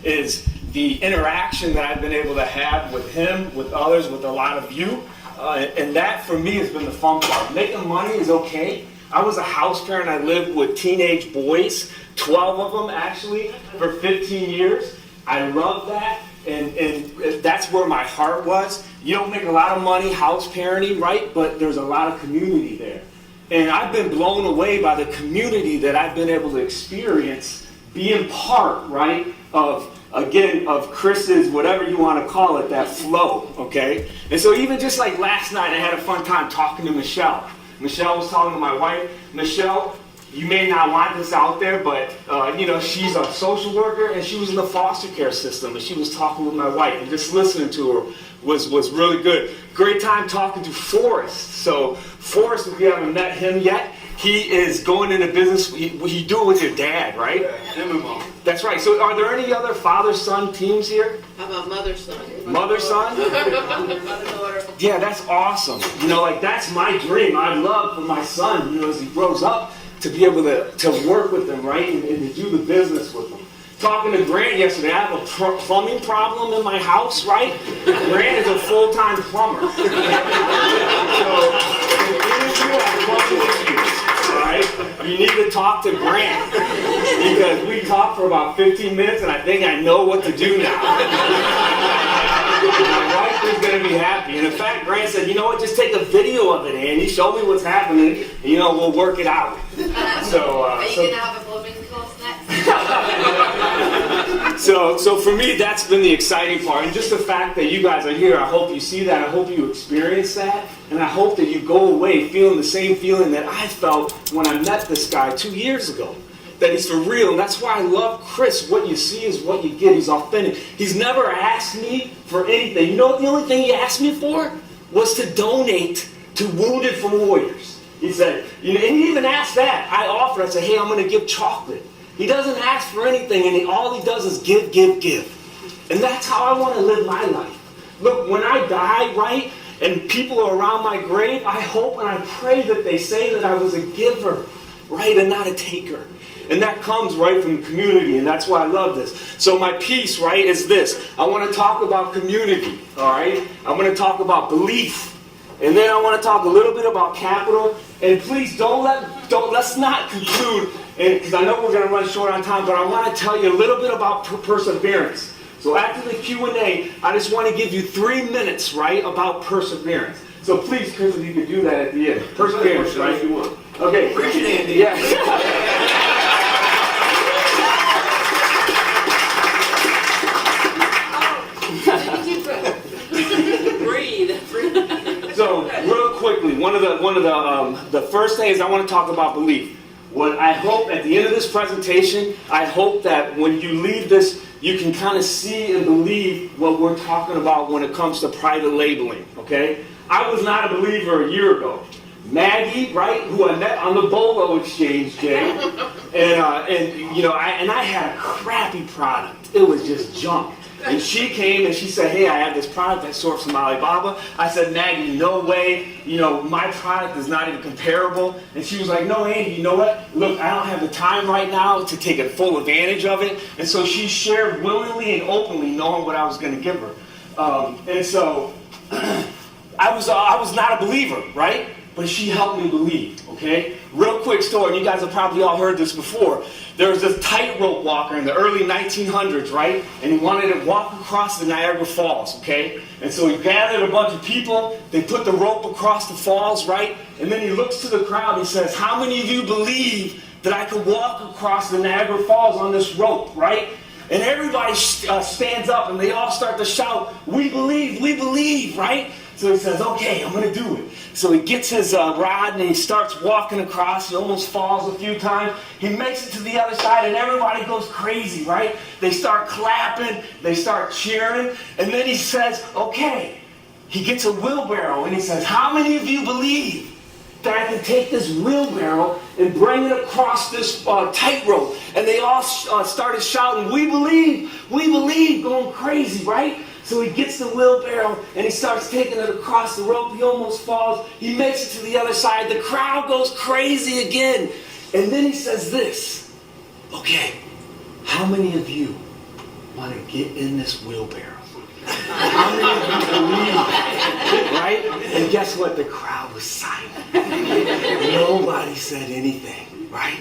is the interaction that I've been able to have with him, with others, with a lot of you. And that, for me, has been the fun part. Making money is okay. I was a house parent. I lived with teenage boys, 12 of them, actually, for 15 years. I love that. And that's where my heart was. You don't make a lot of money house parenting, right? But there's a lot of community there. And I've been blown away by the community that I've been able to experience, being part, right, of Chris's, whatever you want to call it, that flow, okay? And so even just like last night, I had a fun time talking to Michelle. Michelle was talking to my wife. Michelle, you may not want this out there, but she's a social worker, and she was in the foster care system, and she was talking with my wife, and just listening to her was really good. Great time talking to Forrest. So Forrest, if you haven't met him yet, he is going into business. You do it with your dad, right? Yeah, him and mom. That's right. So are there any other father-son teams here? How about mother-son? Mother-son? Mother-daughter. Yeah, that's awesome. That's my dream. I'd love for my son, as he grows up, to be able to work with them, right, and to do the business with them. Talking to Grant yesterday, I have a plumbing problem in my house, right? Grant is a full-time plumber. So, if you have plumbing issues, all right, you need to talk to Grant, because we talked for about 15 minutes, and I think I know what to do now. My wife is going to be happy. And in fact, Grant said, you know what, just take a video of it, Andy. Show me what's happening, and, we'll work it out. So, are you going to have a plumbing class next? So for me, that's been the exciting part. And just the fact that you guys are here, I hope you see that. I hope you experience that. And I hope that you go away feeling the same feeling that I felt when I met this guy 2 years ago. That he's for real. And that's why I love Chris. What you see is what you get. He's authentic. He's never asked me for anything. The only thing he asked me for was to donate to Wounded for Warriors. He said, and he even asked that. I offered. I said, hey, I'm going to give chocolate. He doesn't ask for anything, and all he does is give, give, give. And that's how I want to live my life. Look, when I die, right, and people are around my grave, I hope and I pray that they say that I was a giver, right, and not a taker. And that comes right from the community, and that's why I love this. So my piece, right, is this. I want to talk about community, all right? I'm going to talk about belief. And then I want to talk a little bit about capital. And please let's not conclude, because I know we're going to run short on time, but I want to tell you a little bit about perseverance. So after the Q&A, I just want to give you 3 minutes, right, about perseverance. So please, Chris, if you could do that at the end. Perseverance, right? If you want. Okay. Preach it, Andy. Yeah. So real quickly, one of the first things I want to talk about belief. What I hope at the end of this presentation, I hope that when you leave this, you can kind of see and believe what we're talking about when it comes to private labeling. Okay, I was not a believer a year ago. Maggie, right, who I met on the Bolo Exchange, Jay, and I had a crappy product. It was just junk. And she came and she said, hey, I have this product that sourced from Alibaba. I said, Maggie, no way. My product is not even comparable. And she was like, no, Andy, you know what? Look, I don't have the time right now to take full advantage of it. And so she shared willingly and openly, knowing what I was going to give her. And so I was not a believer, right? But she helped me believe, okay? Real quick story, and you guys have probably all heard this before. There was this tightrope walker in the early 1900s, right? And he wanted to walk across the Niagara Falls, okay? And so he gathered a bunch of people, they put the rope across the falls, right? And then he looks to the crowd, he says, how many of you believe that I could walk across the Niagara Falls on this rope, right? And everybody stands up and they all start to shout, we believe, right? So he says, okay, I'm going to do it. So he gets his rod and he starts walking across. He almost falls a few times. He makes it to the other side and everybody goes crazy, right? They start clapping. They start cheering. And then he says, okay. He gets a wheelbarrow and he says, how many of you believe that I can take this wheelbarrow and bring it across this tightrope? And they all started shouting, we believe, going crazy, right? So he gets the wheelbarrow and he starts taking it across the rope. He almost falls. He makes it to the other side. The crowd goes crazy again. And then he says this, okay, how many of you want to get in this wheelbarrow? How many of you believe it? Right? And guess what? The crowd was silent. Nobody said anything, right?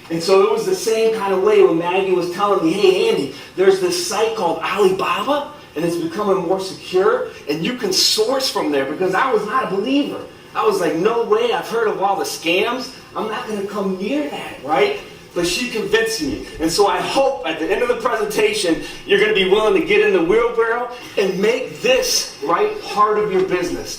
And so it was the same kind of way when Maggie was telling me, hey, Andy, there's this site called Alibaba, and it's becoming more secure, and you can source from there, because I was not a believer. I was like, no way, I've heard of all the scams. I'm not going to come near that, right? But she convinced me. And so I hope at the end of the presentation, you're going to be willing to get in the wheelbarrow and make this, right, part of your business.